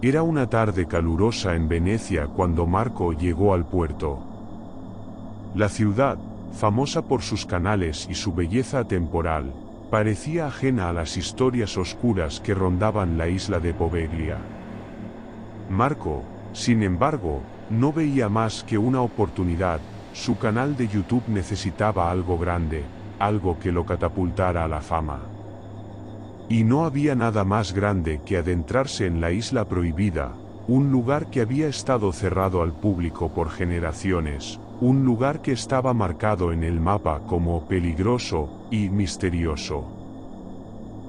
Era una tarde calurosa en Venecia cuando Marco llegó al puerto. La ciudad, famosa por sus canales y su belleza atemporal, parecía ajena a las historias oscuras que rondaban la isla de Poveglia. Marco, sin embargo, no veía más que una oportunidad. Su canal de YouTube necesitaba algo grande, algo que lo catapultara a la fama. Y no había nada más grande que adentrarse en la Isla Prohibida, un lugar que había estado cerrado al público por generaciones, un lugar que estaba marcado en el mapa como peligroso y misterioso.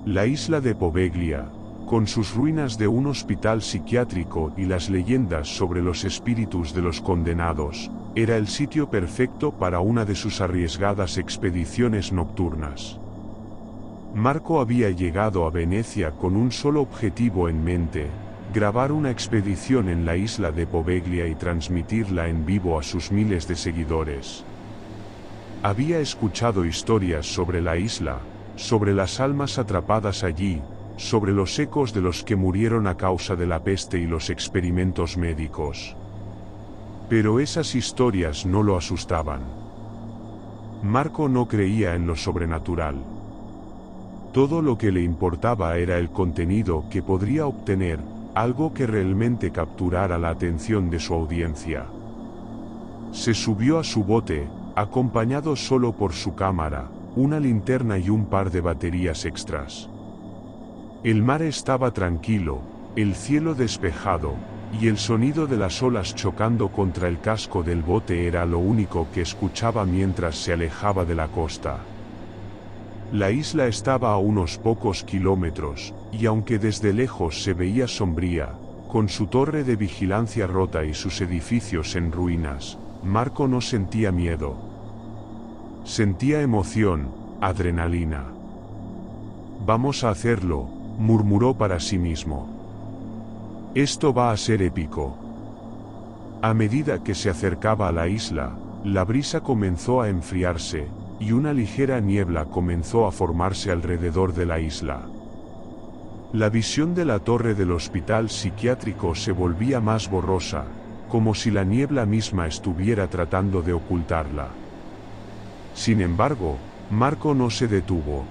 La isla de Poveglia, con sus ruinas de un hospital psiquiátrico y las leyendas sobre los espíritus de los condenados, era el sitio perfecto para una de sus arriesgadas expediciones nocturnas. Marco había llegado a Venecia con un solo objetivo en mente: grabar una expedición en la isla de Poveglia y transmitirla en vivo a sus miles de seguidores. Había escuchado historias sobre la isla, sobre las almas atrapadas allí, sobre los ecos de los que murieron a causa de la peste y los experimentos médicos. Pero esas historias no lo asustaban. Marco no creía en lo sobrenatural. Todo lo que le importaba era el contenido que podría obtener, algo que realmente capturara la atención de su audiencia. Se subió a su bote, acompañado solo por su cámara, una linterna y un par de baterías extras. El mar estaba tranquilo, el cielo despejado, y el sonido de las olas chocando contra el casco del bote era lo único que escuchaba mientras se alejaba de la costa. La isla estaba a unos pocos kilómetros, y aunque desde lejos se veía sombría, con su torre de vigilancia rota y sus edificios en ruinas, Marco no sentía miedo. Sentía emoción, adrenalina. «Vamos a hacerlo», murmuró para sí mismo. «Esto va a ser épico». A medida que se acercaba a la isla, la brisa comenzó a enfriarse, y una ligera niebla comenzó a formarse alrededor de la isla. La visión de la torre del hospital psiquiátrico se volvía más borrosa, como si la niebla misma estuviera tratando de ocultarla. Sin embargo, Marco no se detuvo.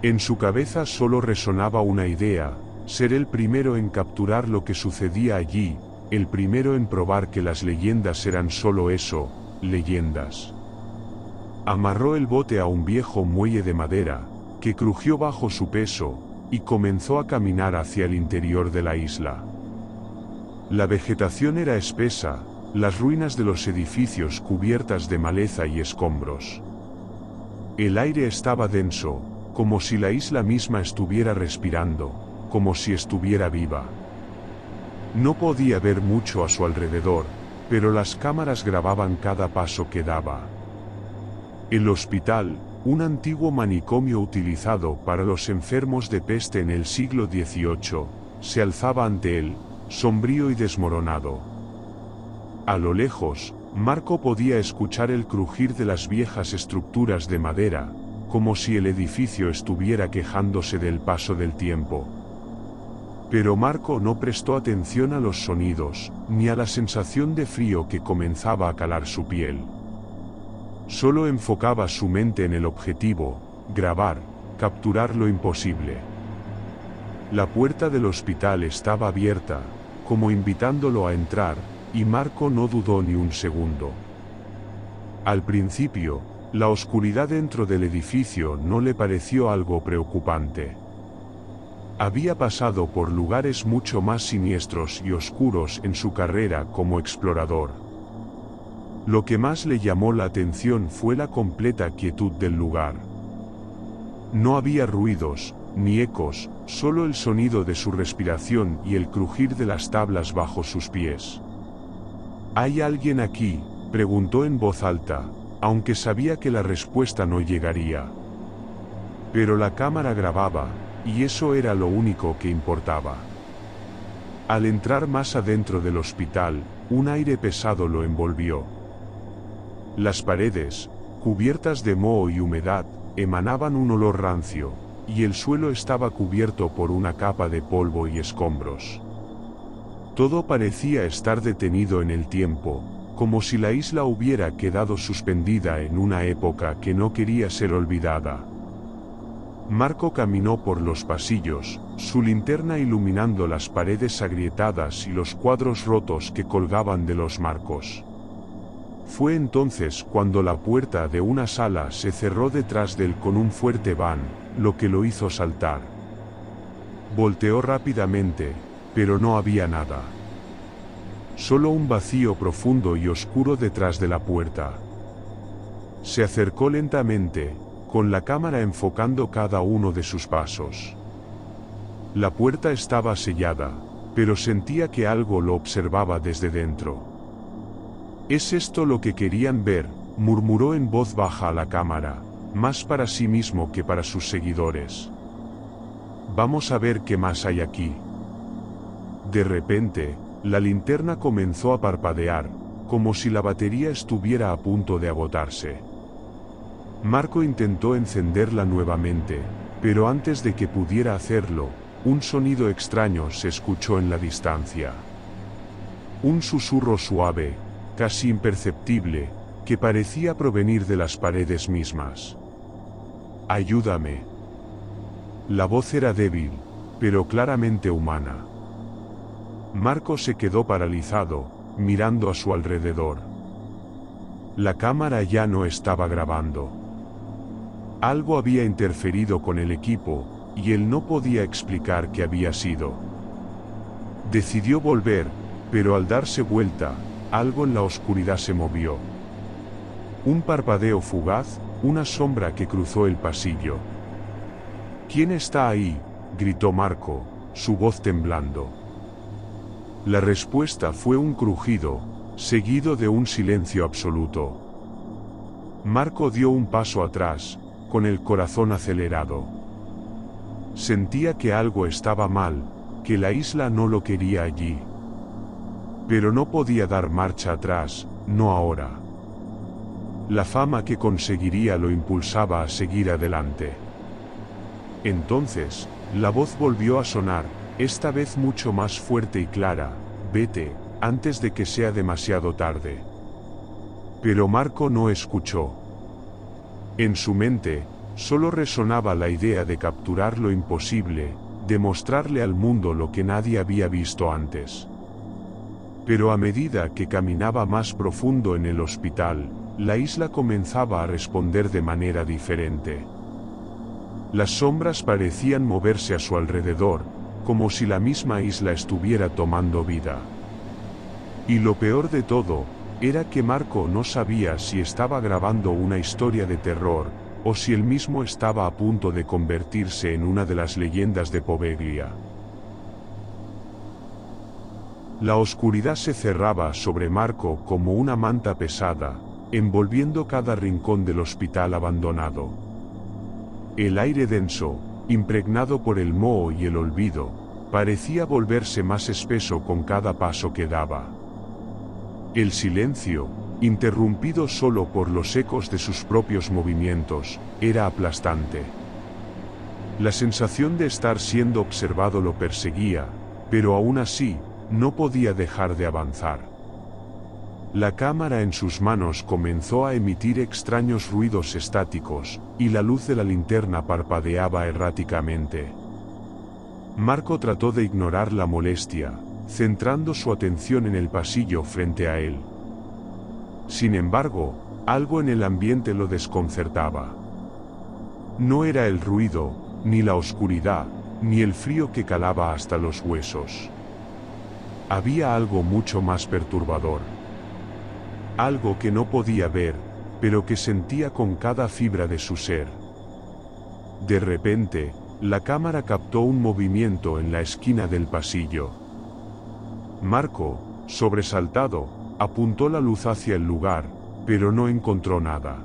En su cabeza solo resonaba una idea: ser el primero en capturar lo que sucedía allí, el primero en probar que las leyendas eran solo eso, leyendas. Amarró el bote a un viejo muelle de madera, que crujió bajo su peso, y comenzó a caminar hacia el interior de la isla. La vegetación era espesa, las ruinas de los edificios cubiertas de maleza y escombros. El aire estaba denso, como si la isla misma estuviera respirando, como si estuviera viva. No podía ver mucho a su alrededor, pero las cámaras grababan cada paso que daba. El hospital, un antiguo manicomio utilizado para los enfermos de peste en el siglo XVIII, se alzaba ante él, sombrío y desmoronado. A lo lejos, Marco podía escuchar el crujir de las viejas estructuras de madera, como si el edificio estuviera quejándose del paso del tiempo. Pero Marco no prestó atención a los sonidos, ni a la sensación de frío que comenzaba a calar su piel. Solo enfocaba su mente en el objetivo: grabar, capturar lo imposible. La puerta del hospital estaba abierta, como invitándolo a entrar, y Marco no dudó ni un segundo. Al principio, la oscuridad dentro del edificio no le pareció algo preocupante. Había pasado por lugares mucho más siniestros y oscuros en su carrera como explorador. Lo que más le llamó la atención fue la completa quietud del lugar. No había ruidos, ni ecos, solo el sonido de su respiración y el crujir de las tablas bajo sus pies. ¿Hay alguien aquí?, preguntó en voz alta, aunque sabía que la respuesta no llegaría. Pero la cámara grababa, y eso era lo único que importaba. Al entrar más adentro del hospital, un aire pesado lo envolvió. Las paredes, cubiertas de moho y humedad, emanaban un olor rancio, y el suelo estaba cubierto por una capa de polvo y escombros. Todo parecía estar detenido en el tiempo, como si la isla hubiera quedado suspendida en una época que no quería ser olvidada. Marco caminó por los pasillos, su linterna iluminando las paredes agrietadas y los cuadros rotos que colgaban de los marcos. Fue entonces cuando la puerta de una sala se cerró detrás de él con un fuerte van, lo que lo hizo saltar. Volteó rápidamente, pero no había nada. Solo un vacío profundo y oscuro detrás de la puerta. Se acercó lentamente, con la cámara enfocando cada uno de sus pasos. La puerta estaba sellada, pero sentía que algo lo observaba desde dentro. «¿Es esto lo que querían ver?», murmuró en voz baja a la cámara, más para sí mismo que para sus seguidores. «Vamos a ver qué más hay aquí». De repente, la linterna comenzó a parpadear, como si la batería estuviera a punto de agotarse. Marco intentó encenderla nuevamente, pero antes de que pudiera hacerlo, un sonido extraño se escuchó en la distancia. Un susurro suave, casi imperceptible, que parecía provenir de las paredes mismas. «Ayúdame». La voz era débil, pero claramente humana. Marco se quedó paralizado, mirando a su alrededor. La cámara ya no estaba grabando. Algo había interferido con el equipo, y él no podía explicar qué había sido. Decidió volver, pero al darse vuelta, algo en la oscuridad se movió. Un parpadeo fugaz, una sombra que cruzó el pasillo. «¿Quién está ahí?», gritó Marco, su voz temblando. La respuesta fue un crujido, seguido de un silencio absoluto. Marco dio un paso atrás, con el corazón acelerado. Sentía que algo estaba mal, que la isla no lo quería allí. Pero no podía dar marcha atrás, no ahora. La fama que conseguiría lo impulsaba a seguir adelante. Entonces, la voz volvió a sonar, esta vez mucho más fuerte y clara: «Vete, antes de que sea demasiado tarde». Pero Marco no escuchó. En su mente, solo resonaba la idea de capturar lo imposible, de mostrarle al mundo lo que nadie había visto antes. Pero a medida que caminaba más profundo en el hospital, la isla comenzaba a responder de manera diferente. Las sombras parecían moverse a su alrededor, como si la misma isla estuviera tomando vida. Y lo peor de todo, era que Marco no sabía si estaba grabando una historia de terror, o si él mismo estaba a punto de convertirse en una de las leyendas de Poveglia. La oscuridad se cerraba sobre Marco como una manta pesada, envolviendo cada rincón del hospital abandonado. El aire denso, impregnado por el moho y el olvido, parecía volverse más espeso con cada paso que daba. El silencio, interrumpido solo por los ecos de sus propios movimientos, era aplastante. La sensación de estar siendo observado lo perseguía, pero aún así, no podía dejar de avanzar. La cámara en sus manos comenzó a emitir extraños ruidos estáticos, y la luz de la linterna parpadeaba erráticamente. Marco trató de ignorar la molestia, centrando su atención en el pasillo frente a él. Sin embargo, algo en el ambiente lo desconcertaba. No era el ruido, ni la oscuridad, ni el frío que calaba hasta los huesos. Había algo mucho más perturbador. Algo que no podía ver, pero que sentía con cada fibra de su ser. De repente, la cámara captó un movimiento en la esquina del pasillo. Marco, sobresaltado, apuntó la luz hacia el lugar, pero no encontró nada.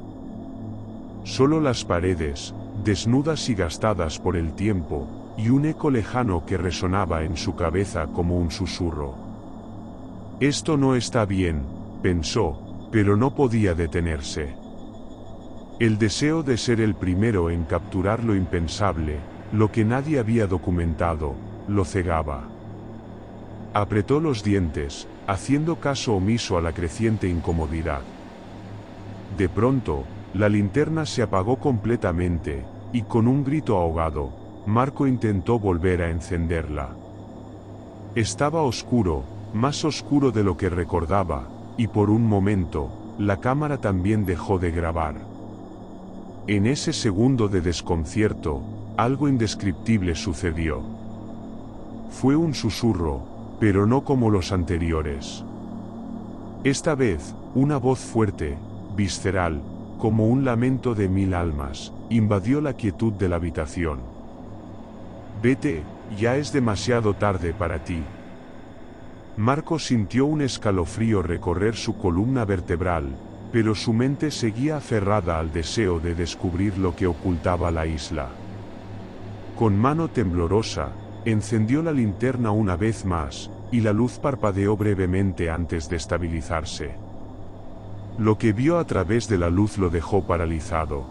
Solo las paredes, desnudas y gastadas por el tiempo, y un eco lejano que resonaba en su cabeza como un susurro. «Esto no está bien», pensó, pero no podía detenerse. El deseo de ser el primero en capturar lo impensable, lo que nadie había documentado, lo cegaba. Apretó los dientes, haciendo caso omiso a la creciente incomodidad. De pronto, la linterna se apagó completamente, y con un grito ahogado, Marco intentó volver a encenderla. Estaba oscuro, más oscuro de lo que recordaba, y por un momento, la cámara también dejó de grabar. En ese segundo de desconcierto, algo indescriptible sucedió. Fue un susurro, pero no como los anteriores. Esta vez, una voz fuerte, visceral, como un lamento de 1000 almas, invadió la quietud de la habitación. Vete, ya es demasiado tarde para ti. Marco sintió un escalofrío recorrer su columna vertebral, pero su mente seguía aferrada al deseo de descubrir lo que ocultaba la isla. Con mano temblorosa, encendió la linterna una vez más, y la luz parpadeó brevemente antes de estabilizarse. Lo que vio a través de la luz lo dejó paralizado.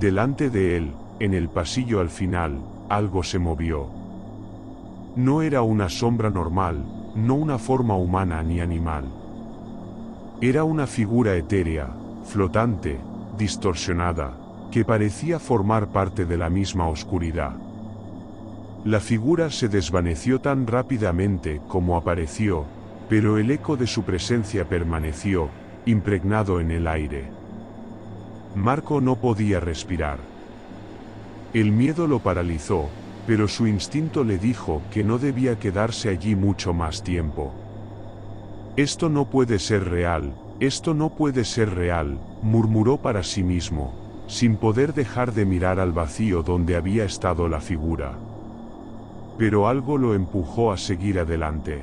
Delante de él, en el pasillo al final, algo se movió. No era una sombra normal, no una forma humana ni animal. Era una figura etérea, flotante, distorsionada, que parecía formar parte de la misma oscuridad. La figura se desvaneció tan rápidamente como apareció, pero el eco de su presencia permaneció, impregnado en el aire. Marco no podía respirar. El miedo lo paralizó, pero su instinto le dijo que no debía quedarse allí mucho más tiempo. Esto no puede ser real, esto no puede ser real, murmuró para sí mismo, sin poder dejar de mirar al vacío donde había estado la figura. Pero algo lo empujó a seguir adelante.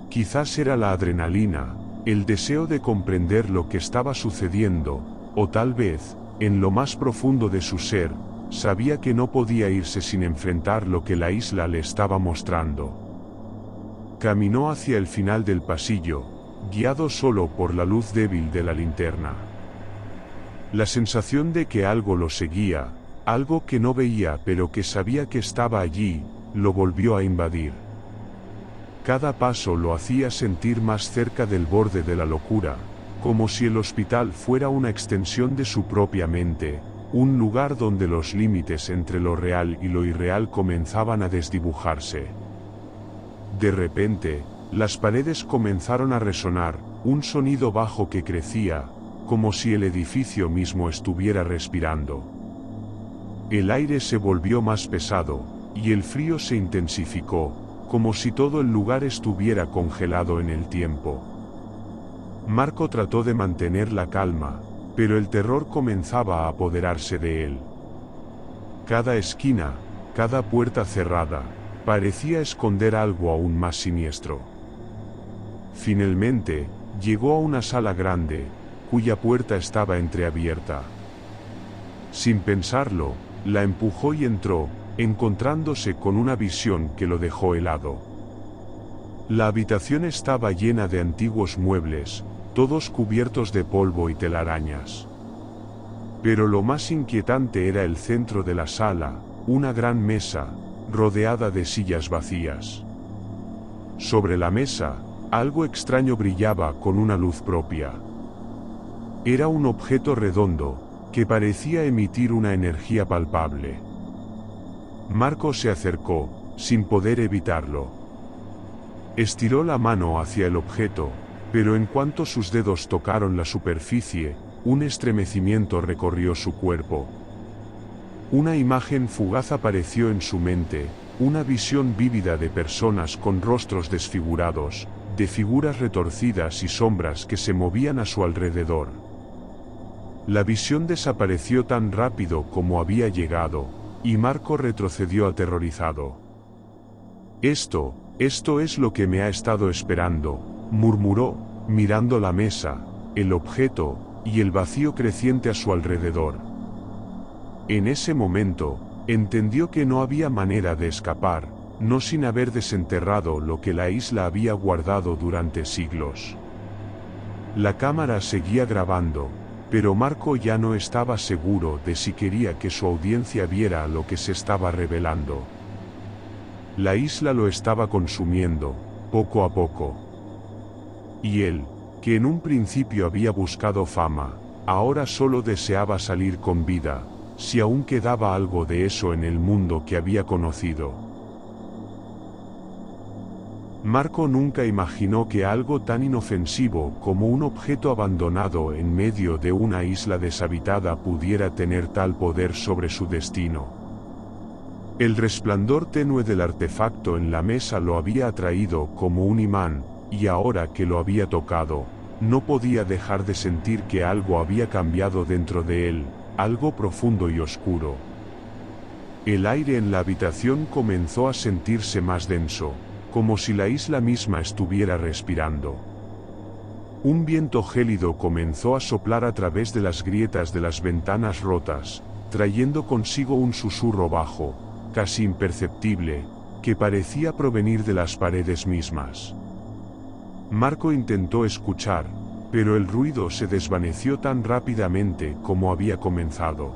Quizás era la adrenalina, el deseo de comprender lo que estaba sucediendo, o tal vez, en lo más profundo de su ser, sabía que no podía irse sin enfrentar lo que la isla le estaba mostrando. Caminó hacia el final del pasillo, guiado solo por la luz débil de la linterna. La sensación de que algo lo seguía, algo que no veía pero que sabía que estaba allí, lo volvió a invadir. Cada paso lo hacía sentir más cerca del borde de la locura, como si el hospital fuera una extensión de su propia mente, un lugar donde los límites entre lo real y lo irreal comenzaban a desdibujarse. De repente, las paredes comenzaron a resonar, un sonido bajo que crecía, como si el edificio mismo estuviera respirando. El aire se volvió más pesado, y el frío se intensificó, como si todo el lugar estuviera congelado en el tiempo. Marco trató de mantener la calma, pero el terror comenzaba a apoderarse de él. Cada esquina, cada puerta cerrada, parecía esconder algo aún más siniestro. Finalmente, llegó a una sala grande, cuya puerta estaba entreabierta. Sin pensarlo, la empujó y entró, encontrándose con una visión que lo dejó helado. La habitación estaba llena de antiguos muebles, todos cubiertos de polvo y telarañas. Pero lo más inquietante era el centro de la sala, una gran mesa, rodeada de sillas vacías. Sobre la mesa, algo extraño brillaba con una luz propia. Era un objeto redondo, que parecía emitir una energía palpable. Marco se acercó, sin poder evitarlo. Estiró la mano hacia el objeto, pero en cuanto sus dedos tocaron la superficie, un estremecimiento recorrió su cuerpo. Una imagen fugaz apareció en su mente, una visión vívida de personas con rostros desfigurados, de figuras retorcidas y sombras que se movían a su alrededor. La visión desapareció tan rápido como había llegado, y Marco retrocedió aterrorizado. Esto es lo que me ha estado esperando, murmuró, mirando la mesa, el objeto, y el vacío creciente a su alrededor. En ese momento, entendió que no había manera de escapar, no sin haber desenterrado lo que la isla había guardado durante siglos. La cámara seguía grabando, pero Marco ya no estaba seguro de si quería que su audiencia viera lo que se estaba revelando. La isla lo estaba consumiendo, poco a poco. Y él, que en un principio había buscado fama, ahora solo deseaba salir con vida, si aún quedaba algo de eso en el mundo que había conocido. Marco nunca imaginó que algo tan inofensivo como un objeto abandonado en medio de una isla deshabitada pudiera tener tal poder sobre su destino. El resplandor tenue del artefacto en la mesa lo había atraído como un imán, y ahora que lo había tocado, no podía dejar de sentir que algo había cambiado dentro de él, algo profundo y oscuro. El aire en la habitación comenzó a sentirse más denso, como si la isla misma estuviera respirando. Un viento gélido comenzó a soplar a través de las grietas de las ventanas rotas, trayendo consigo un susurro bajo, casi imperceptible, que parecía provenir de las paredes mismas. Marco intentó escuchar, pero el ruido se desvaneció tan rápidamente como había comenzado.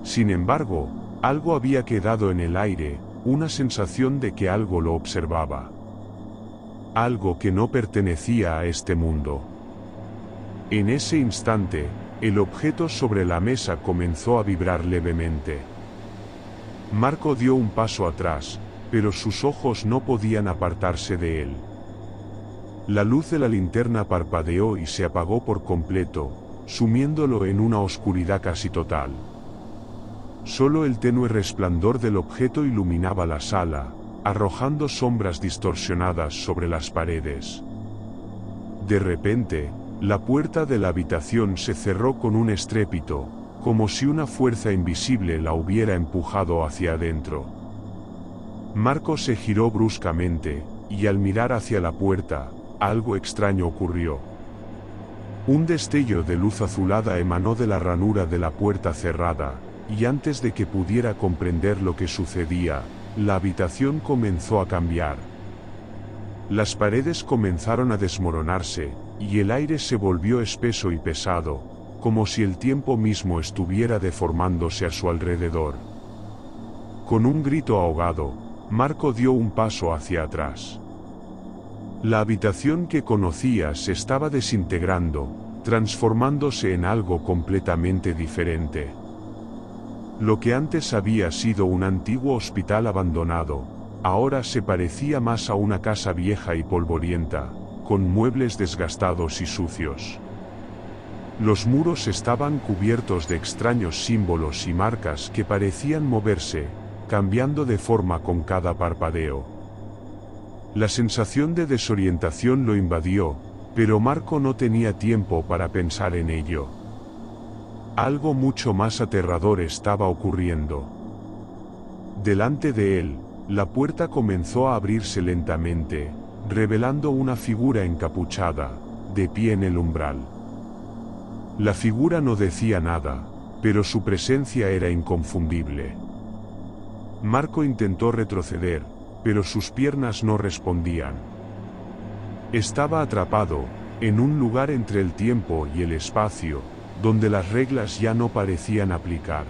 Sin embargo, algo había quedado en el aire, una sensación de que algo lo observaba. Algo que no pertenecía a este mundo. En ese instante, el objeto sobre la mesa comenzó a vibrar levemente. Marco dio un paso atrás, pero sus ojos no podían apartarse de él. La luz de la linterna parpadeó y se apagó por completo, sumiéndolo en una oscuridad casi total. Solo el tenue resplandor del objeto iluminaba la sala, arrojando sombras distorsionadas sobre las paredes. De repente, la puerta de la habitación se cerró con un estrépito, como si una fuerza invisible la hubiera empujado hacia adentro. Marco se giró bruscamente, y al mirar hacia la puerta, algo extraño ocurrió. Un destello de luz azulada emanó de la ranura de la puerta cerrada, y antes de que pudiera comprender lo que sucedía, la habitación comenzó a cambiar. Las paredes comenzaron a desmoronarse, y el aire se volvió espeso y pesado, como si el tiempo mismo estuviera deformándose a su alrededor. Con un grito ahogado, Marco dio un paso hacia atrás. La habitación que conocía se estaba desintegrando, transformándose en algo completamente diferente. Lo que antes había sido un antiguo hospital abandonado, ahora se parecía más a una casa vieja y polvorienta, con muebles desgastados y sucios. Los muros estaban cubiertos de extraños símbolos y marcas que parecían moverse, cambiando de forma con cada parpadeo. La sensación de desorientación lo invadió, pero Marco no tenía tiempo para pensar en ello. Algo mucho más aterrador estaba ocurriendo. Delante de él, la puerta comenzó a abrirse lentamente, revelando una figura encapuchada, de pie en el umbral. La figura no decía nada, pero su presencia era inconfundible. Marco intentó retroceder, pero sus piernas no respondían. Estaba atrapado, en un lugar entre el tiempo y el espacio, donde las reglas ya no parecían aplicar.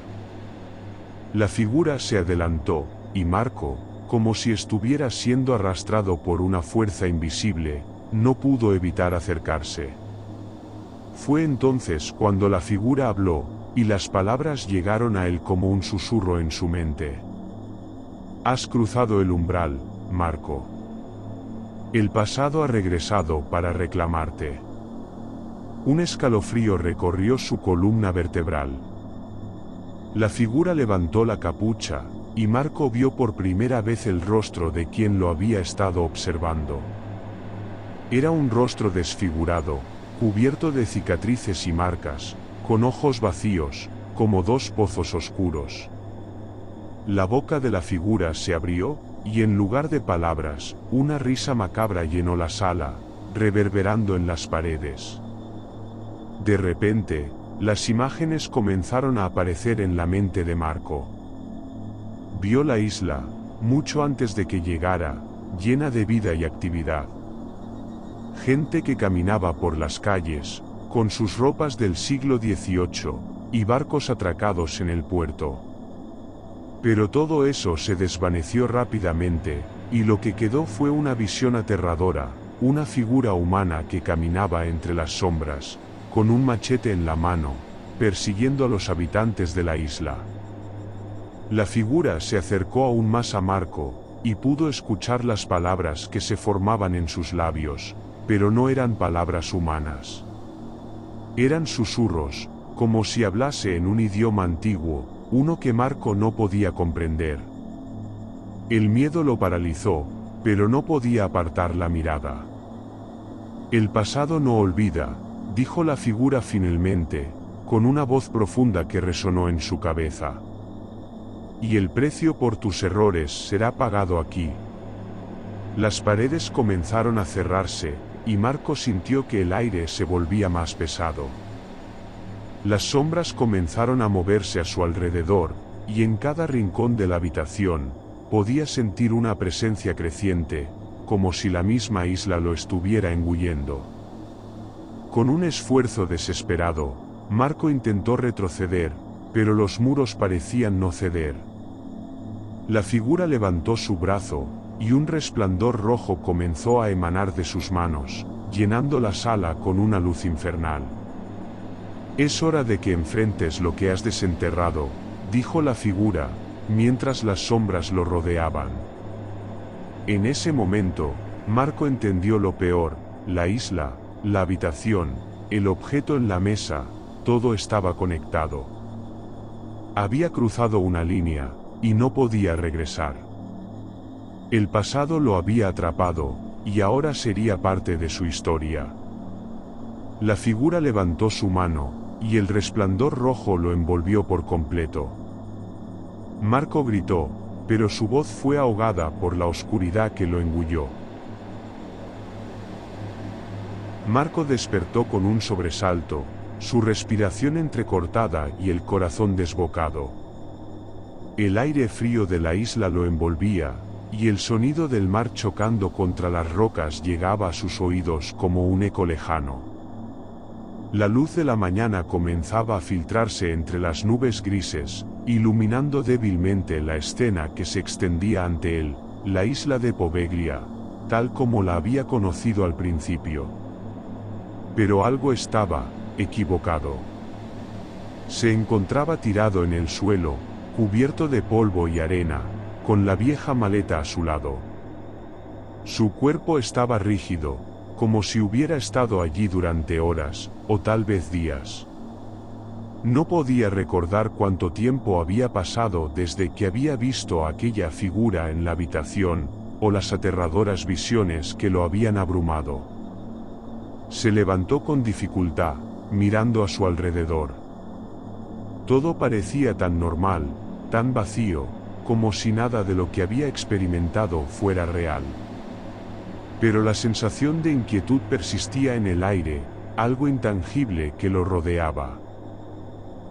La figura se adelantó, y Marco, como si estuviera siendo arrastrado por una fuerza invisible, no pudo evitar acercarse. Fue entonces cuando la figura habló, y las palabras llegaron a él como un susurro en su mente. Has cruzado el umbral, Marco. El pasado ha regresado para reclamarte. Un escalofrío recorrió su columna vertebral. La figura levantó la capucha, y Marco vio por primera vez el rostro de quien lo había estado observando. Era un rostro desfigurado, cubierto de cicatrices y marcas, con ojos vacíos, como dos pozos oscuros. La boca de la figura se abrió, y en lugar de palabras, una risa macabra llenó la sala, reverberando en las paredes. De repente, las imágenes comenzaron a aparecer en la mente de Marco. Vio la isla, mucho antes de que llegara, llena de vida y actividad. Gente que caminaba por las calles, con sus ropas del siglo XVIII, y barcos atracados en el puerto. Pero todo eso se desvaneció rápidamente, y lo que quedó fue una visión aterradora, una figura humana que caminaba entre las sombras, con un machete en la mano, persiguiendo a los habitantes de la isla. La figura se acercó aún más a Marco, y pudo escuchar las palabras que se formaban en sus labios, pero no eran palabras humanas. Eran susurros, como si hablase en un idioma antiguo, uno que Marco no podía comprender. El miedo lo paralizó, pero no podía apartar la mirada. El pasado no olvida, dijo la figura finalmente, con una voz profunda que resonó en su cabeza. Y el precio por tus errores será pagado aquí. Las paredes comenzaron a cerrarse, y Marco sintió que el aire se volvía más pesado. Las sombras comenzaron a moverse a su alrededor, y en cada rincón de la habitación, podía sentir una presencia creciente, como si la misma isla lo estuviera engullendo. Con un esfuerzo desesperado, Marco intentó retroceder, pero los muros parecían no ceder. La figura levantó su brazo, y un resplandor rojo comenzó a emanar de sus manos, llenando la sala con una luz infernal. Es hora de que enfrentes lo que has desenterrado, dijo la figura, mientras las sombras lo rodeaban. En ese momento, Marco entendió lo peor: la isla, la habitación, el objeto en la mesa, todo estaba conectado. Había cruzado una línea, y no podía regresar. El pasado lo había atrapado, y ahora sería parte de su historia. La figura levantó su mano, y el resplandor rojo lo envolvió por completo. Marco gritó, pero su voz fue ahogada por la oscuridad que lo engulló. Marco despertó con un sobresalto, su respiración entrecortada y el corazón desbocado. El aire frío de la isla lo envolvía, y el sonido del mar chocando contra las rocas llegaba a sus oídos como un eco lejano. La luz de la mañana comenzaba a filtrarse entre las nubes grises, iluminando débilmente la escena que se extendía ante él, la isla de Poveglia, tal como la había conocido al principio. Pero algo estaba equivocado. Se encontraba tirado en el suelo, cubierto de polvo y arena, con la vieja maleta a su lado. Su cuerpo estaba rígido, como si hubiera estado allí durante horas, o tal vez días. No podía recordar cuánto tiempo había pasado desde que había visto a aquella figura en la habitación, o las aterradoras visiones que lo habían abrumado. Se levantó con dificultad, mirando a su alrededor. Todo parecía tan normal, tan vacío, como si nada de lo que había experimentado fuera real. Pero la sensación de inquietud persistía en el aire, algo intangible que lo rodeaba.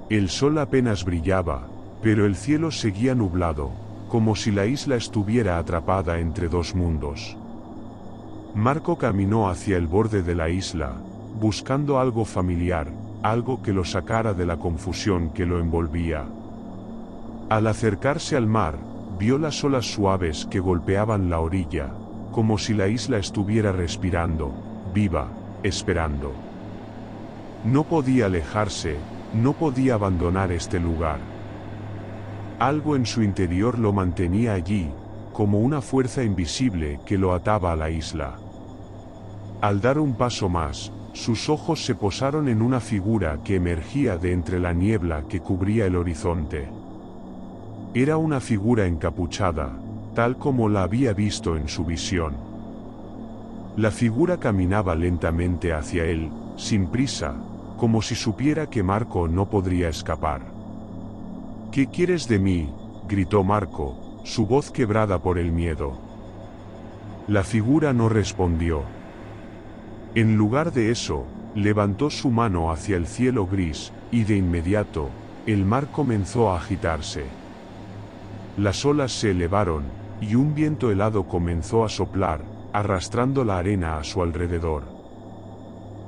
El sol apenas brillaba, pero el cielo seguía nublado, como si la isla estuviera atrapada entre dos mundos. Marco caminó hacia el borde de la isla, buscando algo familiar, algo que lo sacara de la confusión que lo envolvía. Al acercarse al mar, vio las olas suaves que golpeaban la orilla, como si la isla estuviera respirando, viva, esperando. No podía alejarse, no podía abandonar este lugar. Algo en su interior lo mantenía allí, como una fuerza invisible que lo ataba a la isla. Al dar un paso más, sus ojos se posaron en una figura que emergía de entre la niebla que cubría el horizonte. Era una figura encapuchada, tal como la había visto en su visión. La figura caminaba lentamente hacia él, sin prisa, como si supiera que Marco no podría escapar. ¿Qué quieres de mí?, gritó Marco, su voz quebrada por el miedo. La figura no respondió. En lugar de eso, levantó su mano hacia el cielo gris, y de inmediato, el mar comenzó a agitarse. Las olas se elevaron, y un viento helado comenzó a soplar, arrastrando la arena a su alrededor.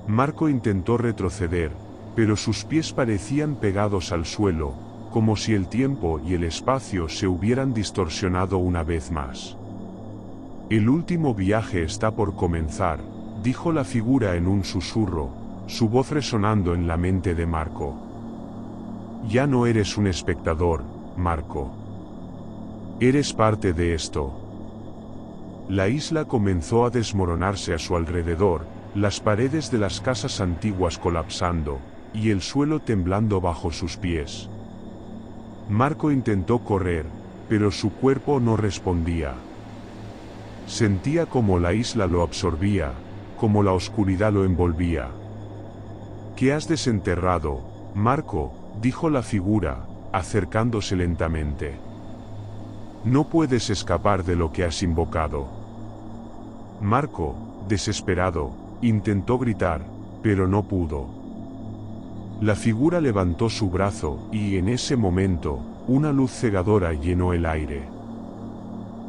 Marco intentó retroceder, pero sus pies parecían pegados al suelo, como si el tiempo y el espacio se hubieran distorsionado una vez más. El último viaje está por comenzar, dijo la figura en un susurro, su voz resonando en la mente de Marco. Ya no eres un espectador, Marco. Eres parte de esto. La isla comenzó a desmoronarse a su alrededor, las paredes de las casas antiguas colapsando, y el suelo temblando bajo sus pies. Marco intentó correr, pero su cuerpo no respondía. Sentía como la isla lo absorbía, como la oscuridad lo envolvía. ¿Qué has desenterrado, Marco?, dijo la figura, acercándose lentamente. No puedes escapar de lo que has invocado. Marco, desesperado, intentó gritar, pero no pudo. La figura levantó su brazo, y en ese momento, una luz cegadora llenó el aire.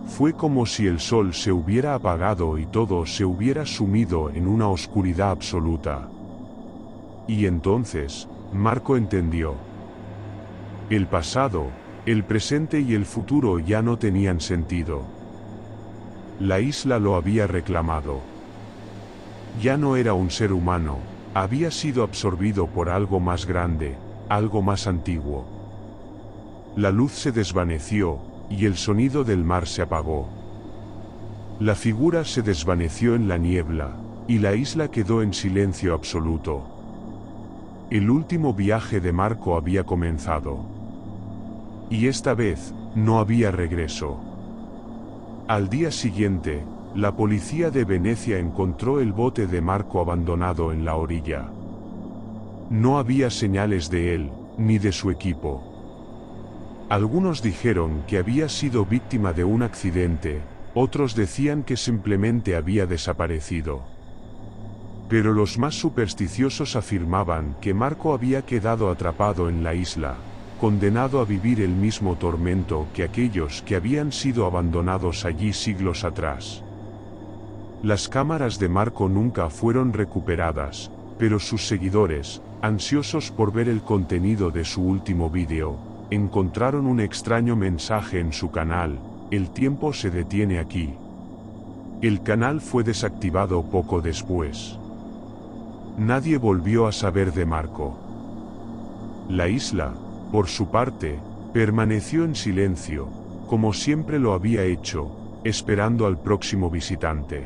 Fue como si el sol se hubiera apagado y todo se hubiera sumido en una oscuridad absoluta. Y entonces, Marco entendió. El pasado, el presente y el futuro ya no tenían sentido. La isla lo había reclamado. Ya no era un ser humano, había sido absorbido por algo más grande, algo más antiguo. La luz se desvaneció, y el sonido del mar se apagó. La figura se desvaneció en la niebla, y la isla quedó en silencio absoluto. El último viaje de Marco había comenzado. Y esta vez, no había regreso. Al día siguiente, la policía de Venecia encontró el bote de Marco abandonado en la orilla. No había señales de él, ni de su equipo. Algunos dijeron que había sido víctima de un accidente, otros decían que simplemente había desaparecido. Pero los más supersticiosos afirmaban que Marco había quedado atrapado en la isla, condenado a vivir el mismo tormento que aquellos que habían sido abandonados allí siglos atrás. Las cámaras de Marco nunca fueron recuperadas, pero sus seguidores, ansiosos por ver el contenido de su último vídeo, encontraron un extraño mensaje en su canal: el tiempo se detiene aquí. El canal fue desactivado poco después. Nadie volvió a saber de Marco. La isla, por su parte, permaneció en silencio, como siempre lo había hecho, esperando al próximo visitante.